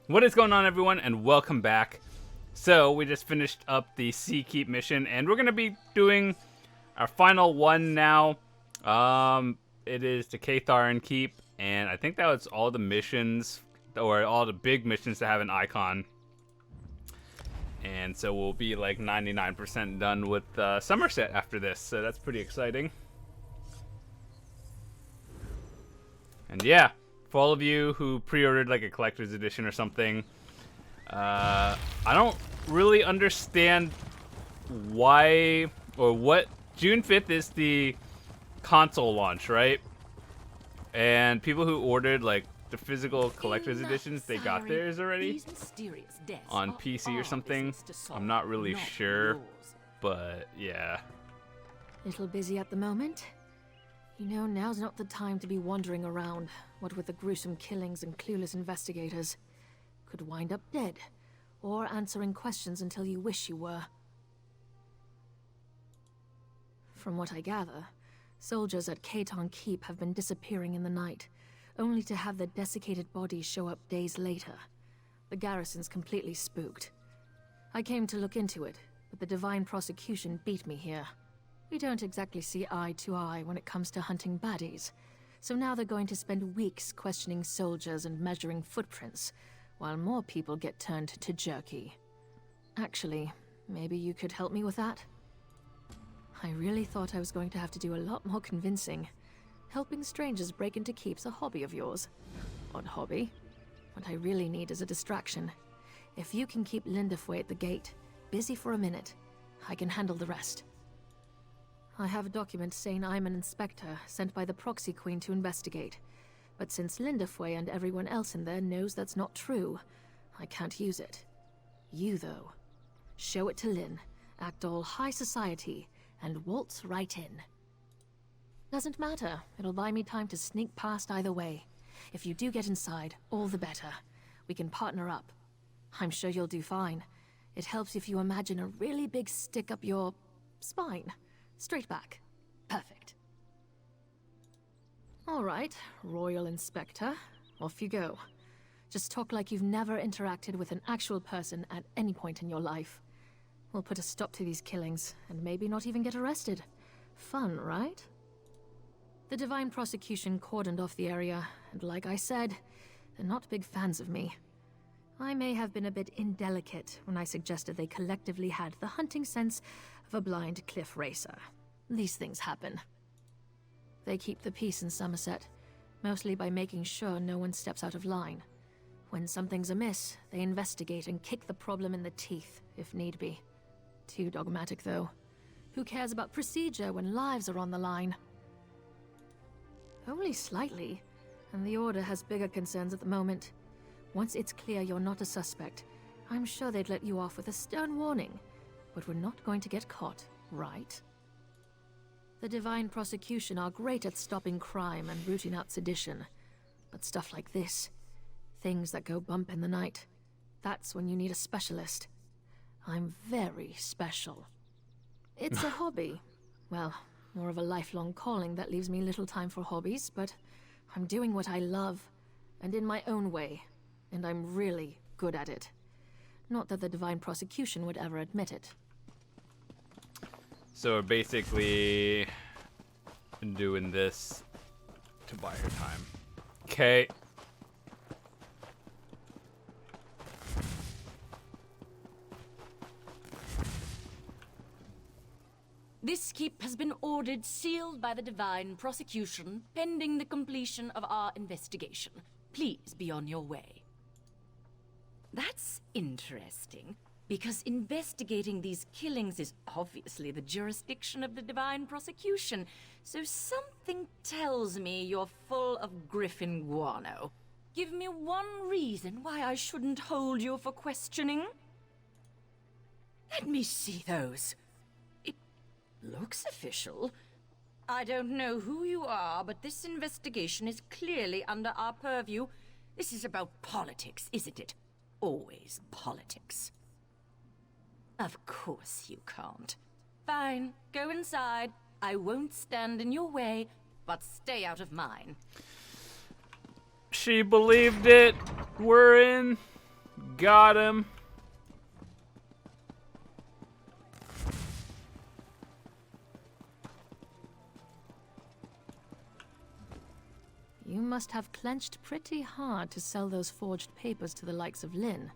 What is going on, everyone, and welcome back. So, we just finished up the Sea Keep mission, and we're going to be doing our final one now. It is the Catharan Keep, and I think that was all the missions, or all the big missions that have an icon. And so we'll be like 99% done with Summerset after this, so that's pretty exciting. And yeah, for all of you who pre-ordered like a collector's edition or something, I don't really understand why or what. June 5th is the console launch, right? And people who ordered like the physical collector's editions, they got theirs already on PC or something. I'm not really sure, but yeah. Little busy at the moment. You know, now's not the time to be wandering around, what with the gruesome killings and clueless investigators. Could wind up dead, or answering questions until you wish you were. From what I gather, soldiers at Caton Keep have been disappearing in the night, only to have their desiccated bodies show up days later. The garrison's completely spooked. I came to look into it, but the Divine Prosecution beat me here. We don't exactly see eye to eye when it comes to hunting baddies, so now they're going to spend weeks questioning soldiers and measuring footprints, while more people get turned to jerky. Actually, maybe you could help me with that? I really thought I was going to have to do a lot more convincing. Helping strangers break into keep's a hobby of yours. Odd hobby. What I really need is a distraction. If you can keep Linderfoy at the gate, busy for a minute, I can handle the rest. I have a document saying I'm an inspector sent by the Proxy Queen to investigate. But since Linderfoy and everyone else in there knows that's not true, I can't use it. You, though. Show it to Lynn, act all high society, and waltz right in. Doesn't matter. It'll buy me time to sneak past either way. If you do get inside, all the better. We can partner up. I'm sure you'll do fine. It helps if you imagine a really big stick up your spine. Straight back. Perfect. All right, Royal Inspector. Off you go. Just talk like you've never interacted with an actual person at any point in your life. We'll put a stop to these killings, and maybe not even get arrested. Fun, right? The Divine Prosecution cordoned off the area, and like I said, they're not big fans of me. I may have been a bit indelicate when I suggested they collectively had the hunting sense of a blind cliff racer. These things happen. They keep the peace in Summerset, mostly by making sure no one steps out of line. When something's amiss, they investigate and kick the problem in the teeth, if need be. Too dogmatic, though. Who cares about procedure when lives are on the line? Only slightly, and the Order has bigger concerns at the moment. Once it's clear you're not a suspect, I'm sure they'd let you off with a stern warning. But we're not going to get caught, right? The Divine Prosecution are great at stopping crime and rooting out sedition. But stuff like this, things that go bump in the night, that's when you need a specialist. I'm very special. It's a hobby. Well, more of a lifelong calling that leaves me little time for hobbies, but I'm doing what I love, and in my own way, and I'm really good at it. Not that the Divine Prosecution would ever admit it. So we're basically doing this to buy her time. Okay. This keep has been ordered sealed by the Divine Prosecution, pending the completion of our investigation. Please be on your way. That's interesting, because investigating these killings is obviously the jurisdiction of the Divine Prosecution, so something tells me you're full of griffin guano. Give me one reason why I shouldn't hold you for questioning. Let me see those. Looks official. I don't know who you are, but this investigation is clearly under our purview. This is about politics, isn't it? Always politics. Of course you can't. Fine, go inside. I won't stand in your way, but stay out of mine. She believed it. We're in. Got him. You must have clenched pretty hard to sell those forged papers to the likes of Lynn.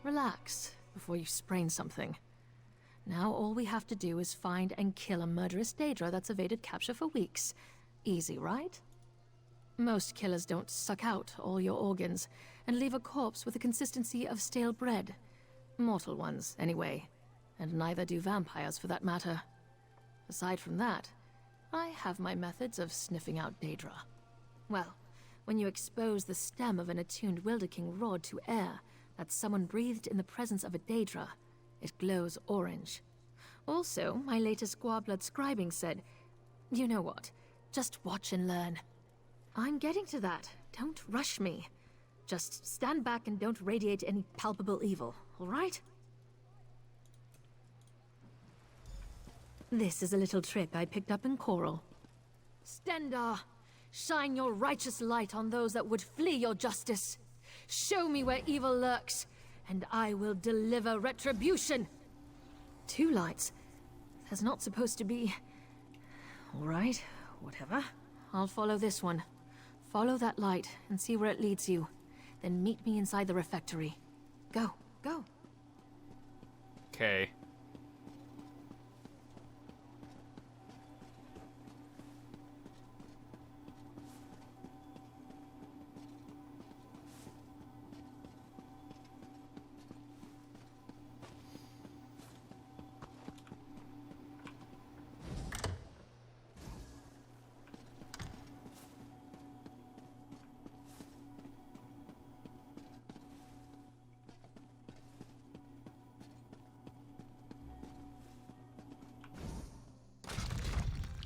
Relax before you sprain something. Now all we have to do is find and kill a murderous Daedra that's evaded capture for weeks. Easy, right? Most killers don't suck out all your organs and leave a corpse with the consistency of stale bread. Mortal ones, anyway. And neither do vampires, for that matter. Aside from that, I have my methods of sniffing out Daedra. Well, when you expose the stem of an attuned Wilderking rod to air that someone breathed in the presence of a Daedra, it glows orange. Also, my latest Squabblood scribing said, you know what, just watch and learn. I'm getting to that. Don't rush me. Just stand back and don't radiate any palpable evil, all right? This is a little trick I picked up in Coral. Stendar, shine your righteous light on those that would flee your justice. Show me where evil lurks, and I will deliver retribution. 2 lights. There's not supposed to be... All right, whatever. I'll follow this one. Follow that light and see where it leads you. Then meet me inside the refectory. Go, go. Okay.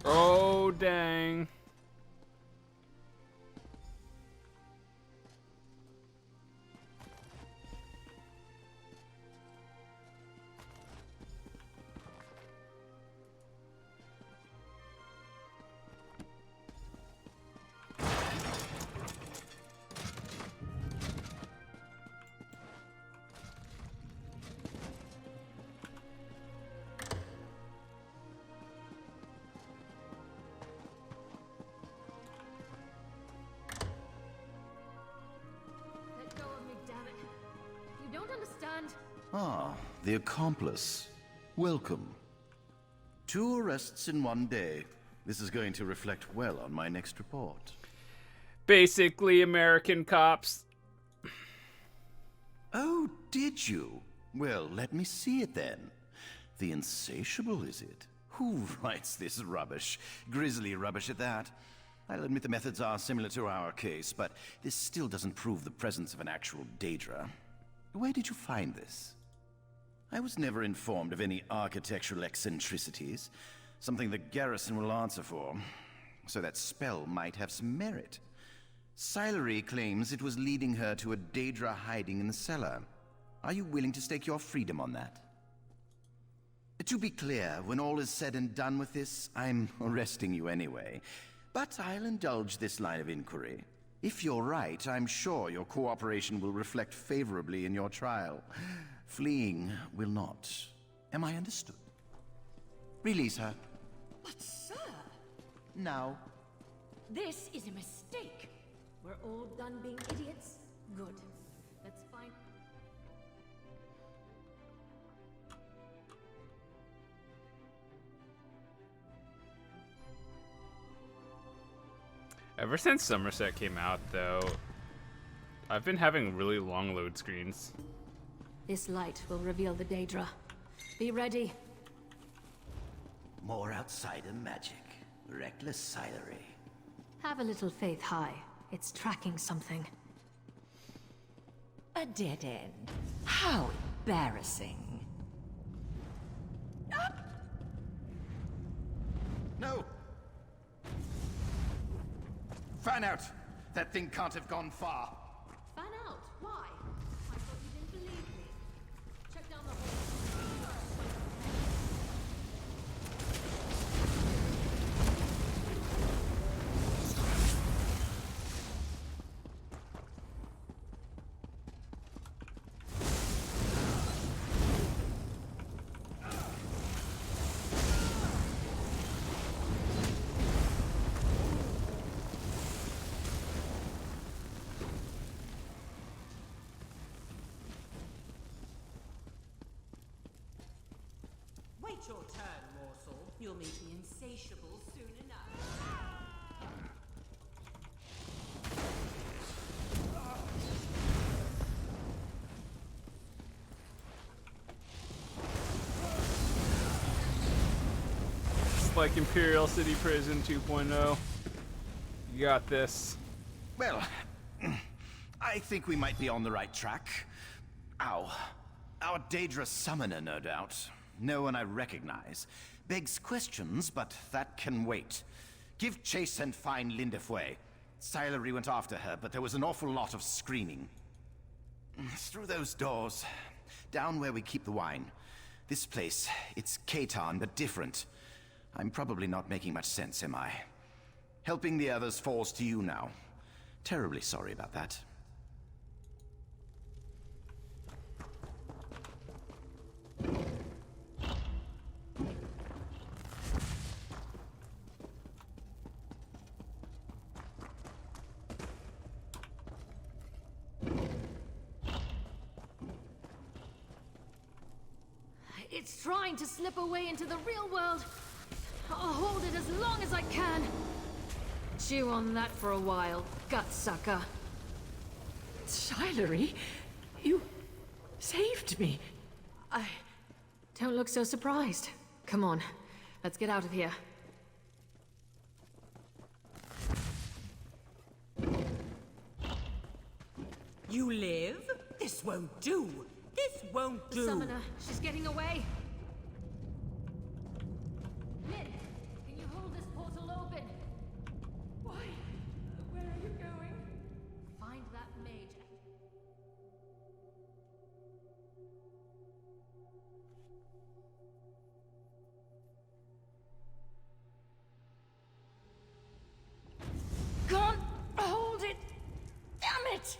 Oh, dang. Let go of me, damn it. You don't understand. Ah, the accomplice. Welcome. 2 arrests in 1 day. This is going to reflect well on my next report. Basically, American cops. Oh, did you? Well, let me see it then. The Insatiable, is it? Who writes this rubbish? Grisly rubbish at that. I'll admit the methods are similar to our case, but this still doesn't prove the presence of an actual Daedra. Where did you find this? I was never informed of any architectural eccentricities, something the garrison will answer for, so that spell might have some merit. Silery claims it was leading her to a Daedra hiding in the cellar. Are you willing to stake your freedom on that? To be clear, when all is said and done with this, I'm arresting you anyway. But I'll indulge this line of inquiry. If you're right, I'm sure your cooperation will reflect favorably in your trial. Fleeing will not. Am I understood? Release her. But, sir, Now. this is a mistake. We're all done being idiots? Good. Let's find... Ever since Summerset came out, though, I've been having really long load screens. This light will reveal the Daedra. Be ready. More outsider magic. Reckless Silery. Have a little faith, High. It's tracking something. A dead end. How embarrassing. No! Fan out! That thing can't have gone far. Fan out? Why? I thought you didn't believe me. Check down the hole. Wait your turn, morsel. You'll meet the insatiable soon enough. It's like Imperial City Prison 2.0. You got this. Well, I think we might be on the right track. Ow. Our Daedra summoner, no doubt. No one I recognize. Begs questions, but that can wait. Give chase and find Lindefway. Silery went after her, but there was an awful lot of screaming. Through those doors. Down where we keep the wine. This place, it's Khaitan, but different. I'm probably not making much sense, am I? Helping the others falls to you now. Terribly sorry about that. It's trying to slip away into the real world. I'll hold it as long as I can. Chew on that for a while, gut-sucker. Silery, you saved me. Don't look so surprised. Come on, let's get out of here. You live? This won't do. This won't do. Summoner, she's getting away. Min, can you hold this portal open? Why? Where are you going? Find that mage. Can't hold it. Damn it!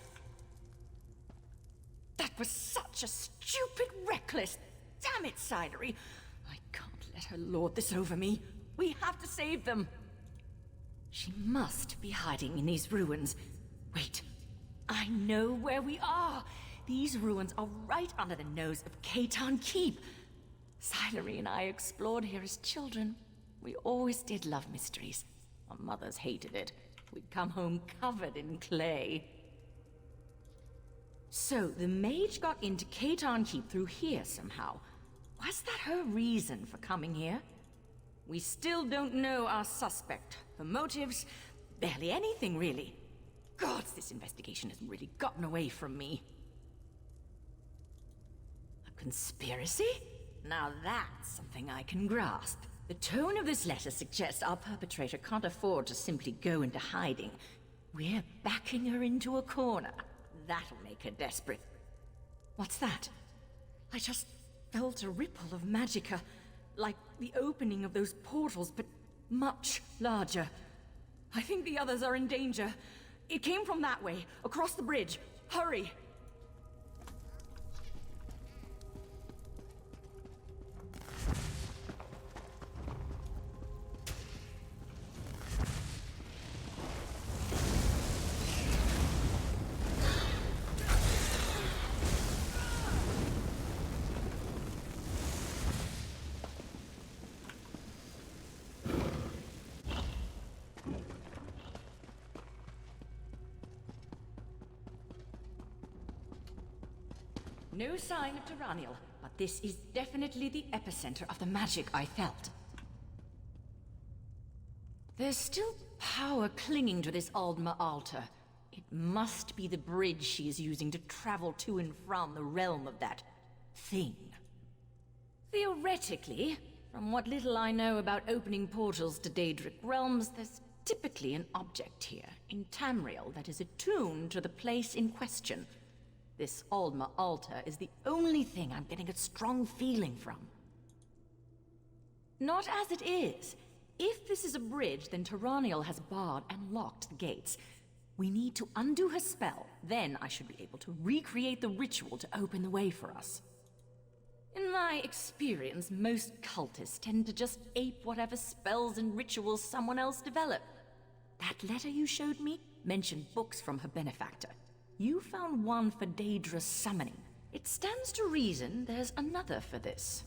That was such a stupid, reckless. Damn it, Silery. I can't let her lord this over me. We have to save them. She must be hiding in these ruins. Wait, I know where we are. These ruins are right under the nose of Khaitan Keep. Silery and I explored here as children. We always did love mysteries. Our mothers hated it. We'd come home covered in clay. So, the mage got into Khaitan Keep through here somehow. Was that her reason for coming here? We still don't know our suspect. Her motives, barely anything really. Gods, this investigation has really gotten away from me. A conspiracy? Now that's something I can grasp. The tone of this letter suggests our perpetrator can't afford to simply go into hiding. We're backing her into a corner. That'll make her desperate. What's that? I just felt a ripple of magicka, like the opening of those portals, but much larger. I think the others are in danger. It came from that way, across the bridge. Hurry! No sign of Tamriel, but this is definitely the epicenter of the magic I felt. There's still power clinging to this Aldma altar. It must be the bridge she is using to travel to and from the realm of that thing. Theoretically, from what little I know about opening portals to Daedric realms, there's typically an object here, in Tamriel, that is attuned to the place in question. This Aldma altar is the only thing I'm getting a strong feeling from. Not as it is. If this is a bridge, then Tamriel has barred and locked the gates. We need to undo her spell, then I should be able to recreate the ritual to open the way for us. In my experience, most cultists tend to just ape whatever spells and rituals someone else developed. That letter you showed me mentioned books from her benefactor. You found one for Daedra's summoning. It stands to reason there's another for this.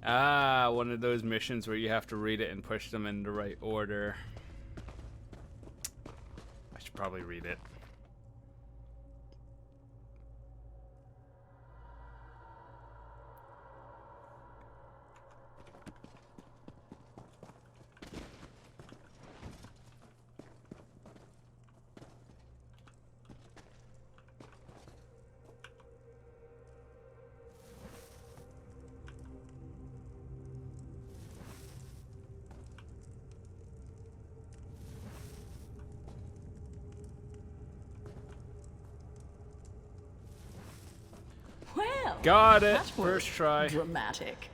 Ah, one of those missions where you have to read it and push them in the right order. I should probably read it. Well, Got it! that was First try. Dramatic.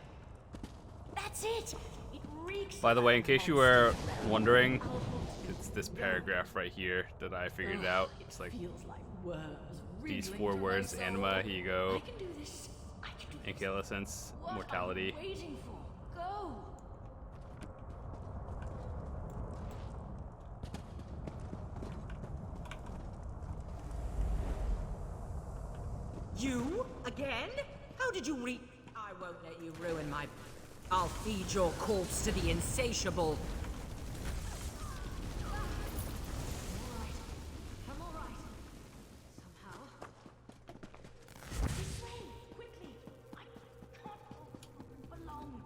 That's it. It reeks. By the way, in case you were wondering, it's this paragraph right here that I figured out. It's like Feels like worms. these wriggling 4 through my words: soul. anima, ego, I can do this. I can do this. ankylosens, What mortality. are you waiting for? Go. You? Again? How did you I won't let you ruin my... I'll feed your corpse to the insatiable. I'm alright. Somehow. This way, quickly. I can't belong.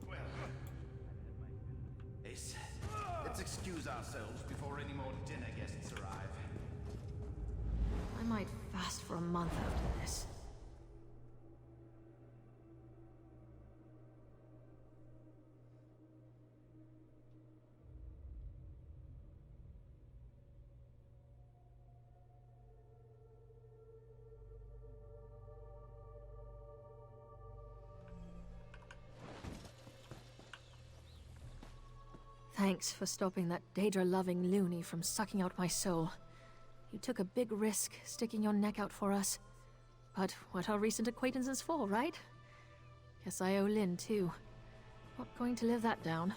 Well, Ace, let's excuse ourselves before any more dinner guests arrive. I might fast for a month after this. Thanks for stopping that Daedra-loving loony from sucking out my soul. You took a big risk sticking your neck out for us. But what are recent acquaintances for, right? Guess I owe Lynn, too. Not going to live that down.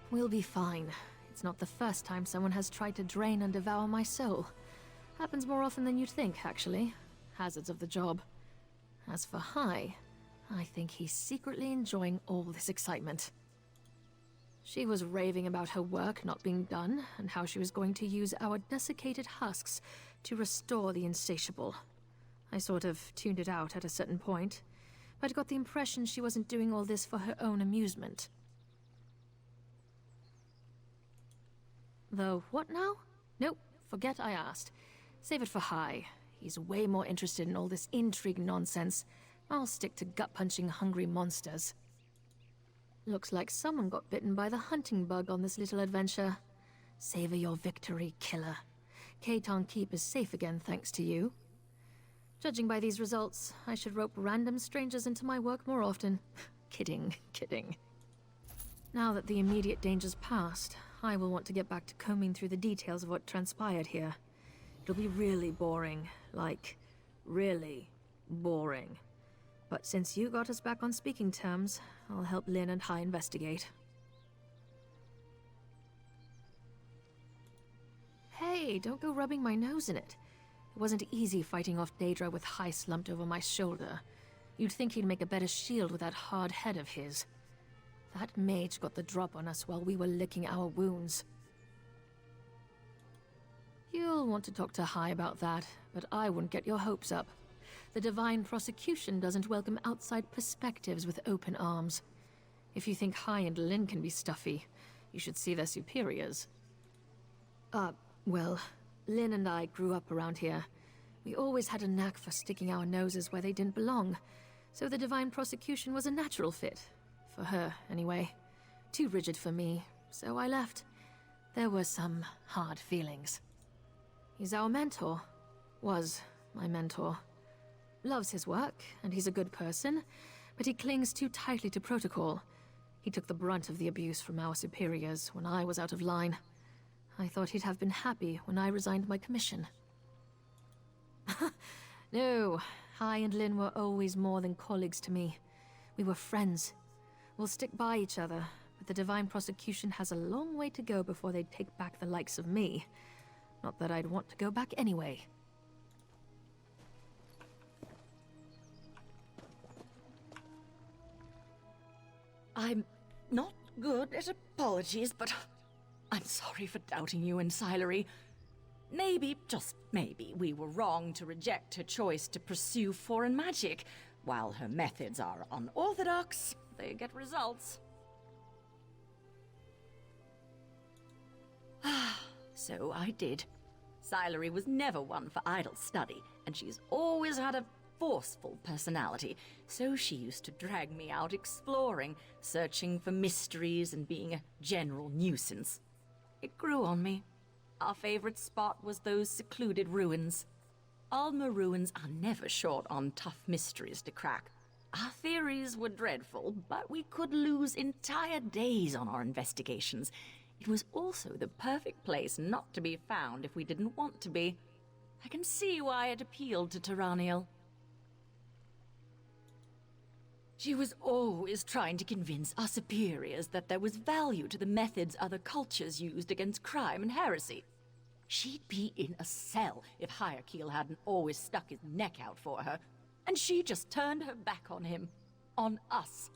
We'll be fine. It's not the first time someone has tried to drain and devour my soul. Happens more often than you'd think, actually. Hazards of the job. As for Hai, I think he's secretly enjoying all this excitement. She was raving about her work not being done, and how she was going to use our desiccated husks to restore the insatiable. I sort of tuned it out at a certain point, but got the impression she wasn't doing all this for her own amusement. Though, what now? Nope, forget I asked. Save it for Hai. He's way more interested in all this intrigue nonsense. I'll stick to gut-punching hungry monsters. Looks like someone got bitten by the hunting bug on this little adventure. Savor your victory, killer. Caton Keep is safe again thanks to you. Judging by these results, I should rope random strangers into my work more often. Kidding, kidding. Now that the immediate danger's passed, I will want to get back to combing through the details of what transpired here. It'll be really boring. Like, really boring. But since you got us back on speaking terms, I'll help Lynn and Hai investigate. Hey, don't go rubbing my nose in it. It wasn't easy fighting off Daedra with Hai slumped over my shoulder. You'd think he'd make a better shield with that hard head of his. That mage got the drop on us while we were licking our wounds. You'll want to talk to Hai about that, but I wouldn't get your hopes up. The Divine Prosecution doesn't welcome outside perspectives with open arms. If you think Hai and Lynn can be stuffy, you should see their superiors. Well, Lynn and I grew up around here. We always had a knack for sticking our noses where they didn't belong, so the Divine Prosecution was a natural fit. For her, anyway. Too rigid for me, so I left. There were some hard feelings. He's our mentor. Was my mentor. Loves his work, and he's a good person, but he clings too tightly to protocol. He took the brunt of the abuse from our superiors when I was out of line. I thought he'd have been happy when I resigned my commission. No, Hai and Lynn were always more than colleagues to me. We were friends. We'll stick by each other, but the Divine Prosecution has a long way to go before they'd take back the likes of me. Not that I'd want to go back anyway. I'm not good at apologies, but I'm sorry for doubting you and Silery. Maybe, just maybe, we were wrong to reject her choice to pursue foreign magic. While her methods are unorthodox, they get results. So I did. Silery was never one for idle study, and she's always had a forceful personality, so she used to drag me out exploring, searching for mysteries and being a general nuisance. It grew on me. Our favorite spot was those secluded ruins. Alma ruins are never short on tough mysteries to crack. Our theories were dreadful, but we could lose entire days on our investigations. It was also the perfect place not to be found if we didn't want to be. I can see why it appealed to Tamriel. She was always trying to convince our superiors that there was value to the methods other cultures used against crime and heresy. She'd be in a cell if Hierarchiel hadn't always stuck his neck out for her, and she just turned her back on him. On us.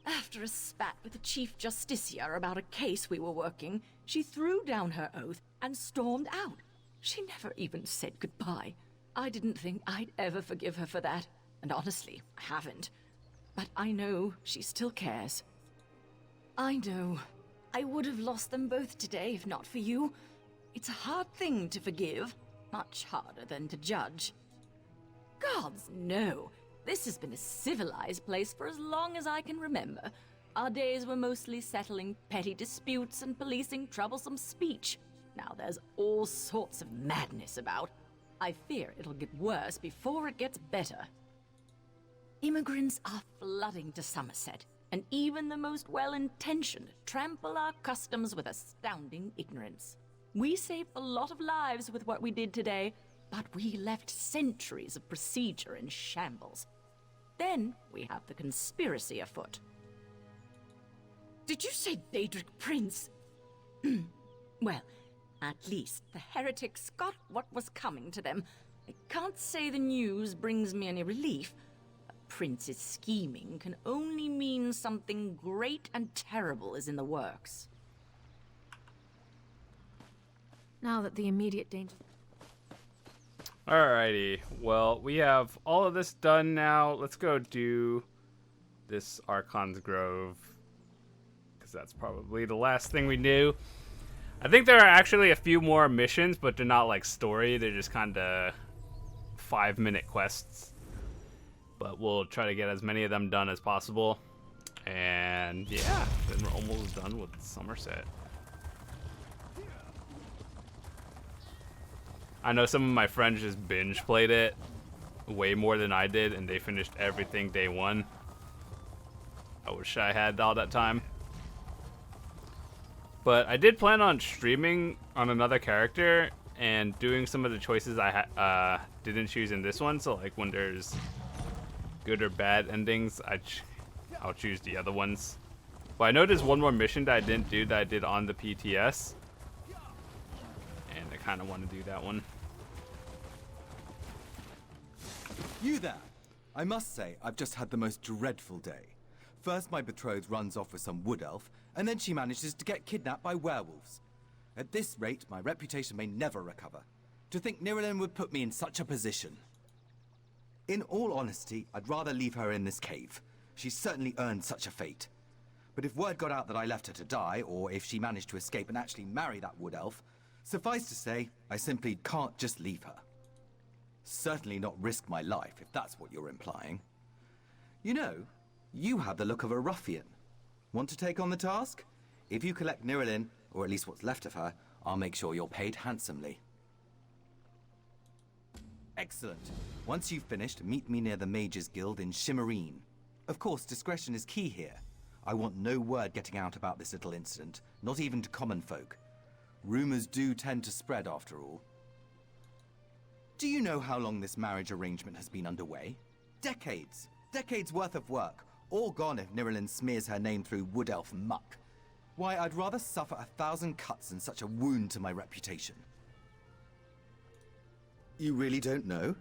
After a spat with the Chief Justiciar about a case we were working, she threw down her oath and stormed out. She never even said goodbye. I didn't think I'd ever forgive her for that, and honestly, I haven't. But I know she still cares. I know. I would have lost them both today if not for you. It's a hard thing to forgive, much harder than to judge. Gods, no. This has been a civilized place for as long as I can remember. Our days were mostly settling petty disputes and policing troublesome speech. Now there's all sorts of madness about. I fear it'll get worse before it gets better. Immigrants are flooding to Summerset, and even the most well-intentioned trample our customs with astounding ignorance. We saved a lot of lives with what we did today, but we left centuries of procedure in shambles. Then we have the conspiracy afoot. Did you say Daedric Prince? Well, at least the heretics got what was coming to them. I can't say the news brings me any relief. A prince's scheming can only mean something great and terrible is in the works. Now that the immediate danger... Alrighty, well, we have all of this done now. Let's go do this Archon's Grove, because that's probably the last thing we do. I think there are actually a few more missions, but they're not like story. They're just kind of 5-minute quests. But we'll try to get as many of them done as possible. And yeah, then we're almost done with Summerset. I know some of my friends just binge played it way more than I did, and they finished everything day one. I wish I had all that time. But I did plan on streaming on another character and doing some of the choices I didn't choose in this one. So like when there's good or bad endings, I'll choose the other ones. But I know there's one more mission that I didn't do that I did on the PTS. And I kind of want to do that one. You there! I must say, I've just had the most dreadful day. First, my betrothed runs off with some wood elf, and then she manages to get kidnapped by werewolves. At this rate, my reputation may never recover. To think Nirelin would put me in such a position. In all honesty, I'd rather leave her in this cave. She's certainly earned such a fate. But if word got out that I left her to die, or if she managed to escape and actually marry that wood elf, suffice to say, I simply can't just leave her. Certainly not risk my life, if that's what you're implying. You know, you have the look of a ruffian. Want to take on the task? If you collect Nirelin, or at least what's left of her, I'll make sure you're paid handsomely. Excellent. Once you've finished, meet me near the Mages Guild in Shimmerine. Of course, discretion is key here. I want no word getting out about this little incident, not even to common folk. Rumors do tend to spread, after all. Do you know how long this marriage arrangement has been underway? Decades. Decades worth of work, all gone if Nirelin smears her name through wood elf muck. Why, I'd rather suffer 1,000 cuts than such a wound to my reputation. You really don't know?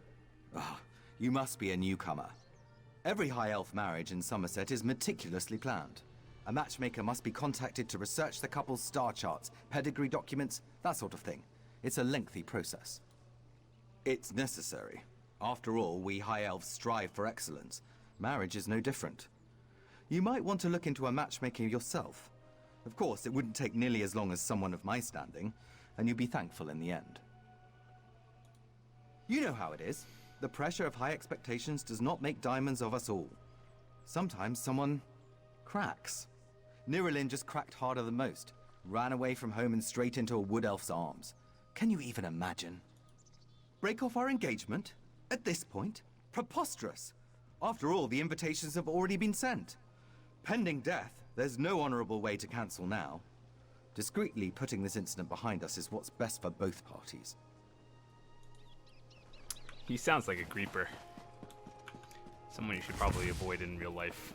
Oh, you must be a newcomer. Every High Elf marriage in Summerset is meticulously planned. A matchmaker must be contacted to research the couple's star charts, pedigree documents, that sort of thing. It's a lengthy process. It's necessary. After all, we High Elves strive for excellence. Marriage is no different. You might want to look into a matchmaker yourself. Of course, it wouldn't take nearly as long as someone of my standing, and you'd be thankful in the end. You know how it is. The pressure of high expectations does not make diamonds of us all. Sometimes someone cracks. Nirelin just cracked harder than most. Ran away from home and straight into a wood elf's arms. Can you even imagine? Break off our engagement? At this point? Preposterous! After all, the invitations have already been sent. Pending death, there's no honorable way to cancel now. Discreetly putting this incident behind us is what's best for both parties. He sounds like a creeper. Someone you should probably avoid in real life.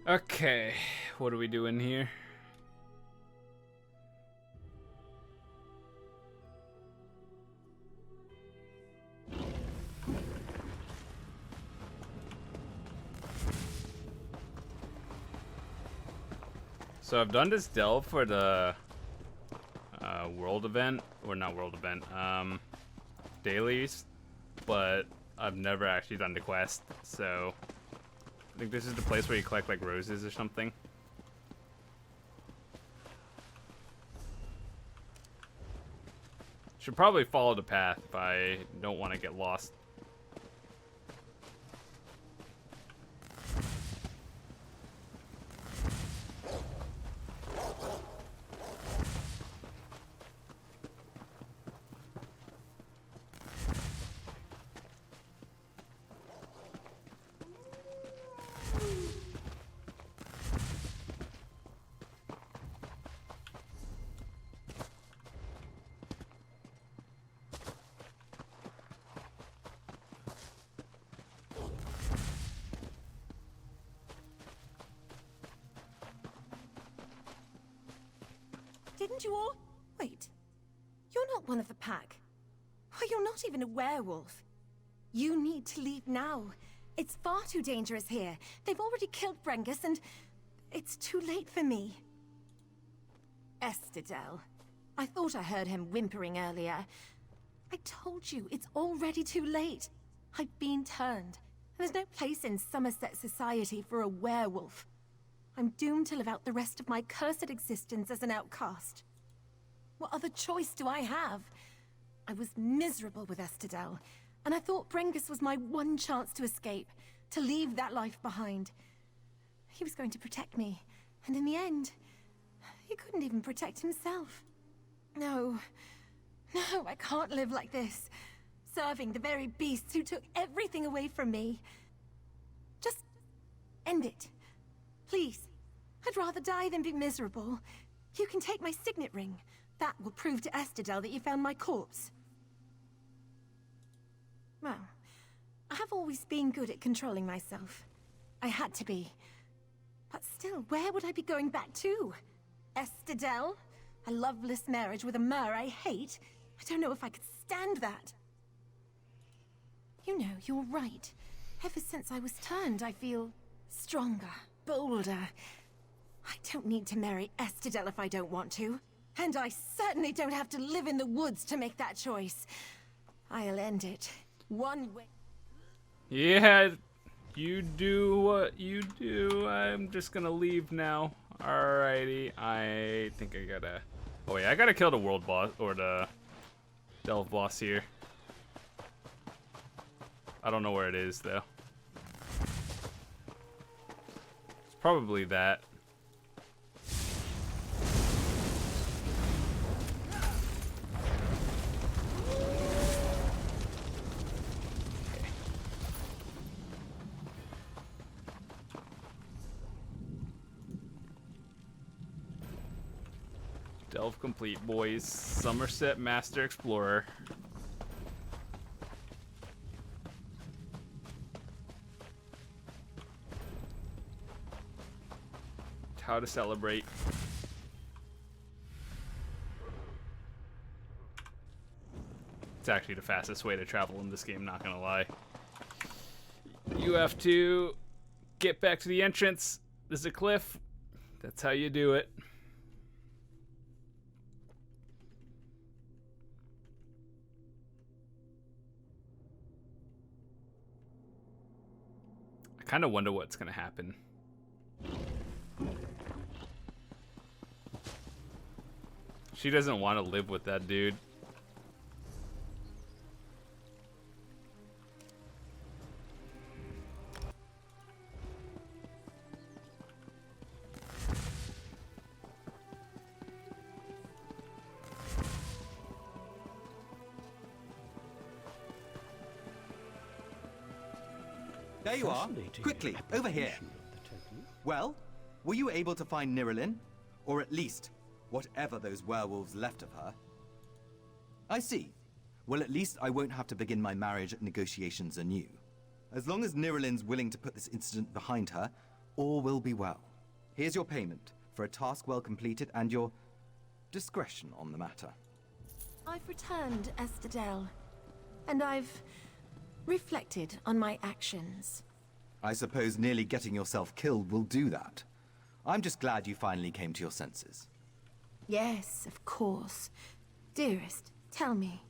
Okay, what are we doing here? So I've done this delve for the world event, or not world event, dailies, but I've never actually done the quest, so I think this is the place where you collect like roses or something. Should probably follow the path if I don't want to get lost. Didn't you all? Wait. You're not one of the pack. Why, you're not even a werewolf. You need to leave now. It's far too dangerous here. They've already killed Brengus, and it's too late for me. Estidel. I thought I heard him whimpering earlier. I told you, it's already too late. I've been turned. There's no place in Summerset society for a werewolf. I'm doomed to live out the rest of my cursed existence as an outcast. What other choice do I have? I was miserable with Estidel, and I thought Brengus was my one chance to escape, to leave that life behind. He was going to protect me, and in the end, he couldn't even protect himself. No, I can't live like this, serving the very beasts who took everything away from me. Just end it. Please, I'd rather die than be miserable. You can take my signet ring. That will prove to Estidel that you found my corpse. Well, I have always been good at controlling myself. I had to be. But still, where would I be going back to? Estidel? A loveless marriage with a mer I hate? I don't know if I could stand that. You know, you're right. Ever since I was turned, I feel stronger. Bolder. I don't need to marry Estidel if I don't want to. And I certainly don't have to live in the woods to make that choice. I'll end it. One way. Yeah, you do what you do. I'm just gonna leave now. Alrighty, I think I gotta... Oh yeah, I gotta kill the world boss, or the delve boss here. I don't know where it is, though. Probably that. Delve complete, boys. Summerset Master Explorer. How to celebrate. It's actually the fastest way to travel in this game, not gonna lie. You have to get back to the entrance. There's a cliff. That's how you do it. I kind of wonder what's gonna happen. She doesn't want to live with that dude. There you are. Quickly, over here. Well, were you able to find Nirelin? Or at least, whatever those werewolves left of her? I see. Well, at least I won't have to begin my marriage negotiations anew. As long as Nirelin's willing to put this incident behind her, all will be well. Here's your payment for a task well completed and your discretion on the matter. I've returned, Estadel, and I've reflected on my actions. I suppose nearly getting yourself killed will do that. I'm just glad you finally came to your senses. Yes, of course. Dearest, tell me.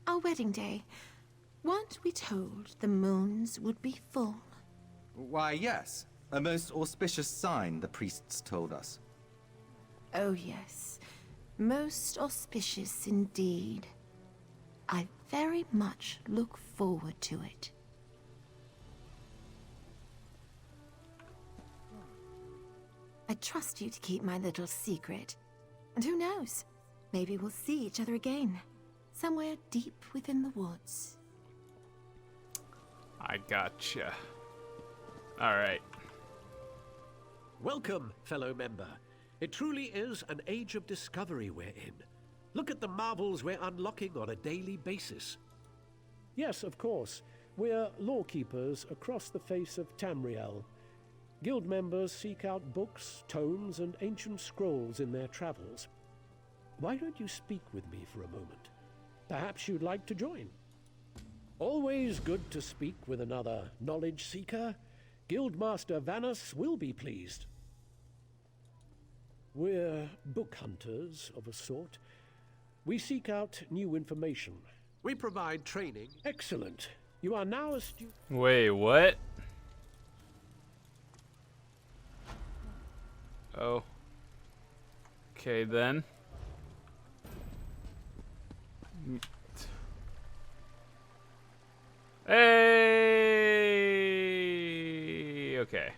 Our wedding day, weren't we told the moons would be full? Why, yes. A most auspicious sign, the priests told us. Oh yes, most auspicious indeed. I very much look forward to it. I trust you to keep my little secret. And who knows? Maybe we'll see each other again. Somewhere deep within the woods. I gotcha. Alright. Welcome, fellow member. It truly is an age of discovery we're in. Look at the marvels we're unlocking on a daily basis. Yes, of course. We're lawkeepers across the face of Tamriel. Guild members seek out books, tomes, and ancient scrolls in their travels. Why don't you speak with me for a moment? Perhaps you'd like to join. Always good to speak with another knowledge seeker. Guildmaster Vanus will be pleased. We're book hunters of a sort. We seek out new information. We provide training. Excellent. You are now a student. Wait, what? Oh. Okay, then. Hey! Okay.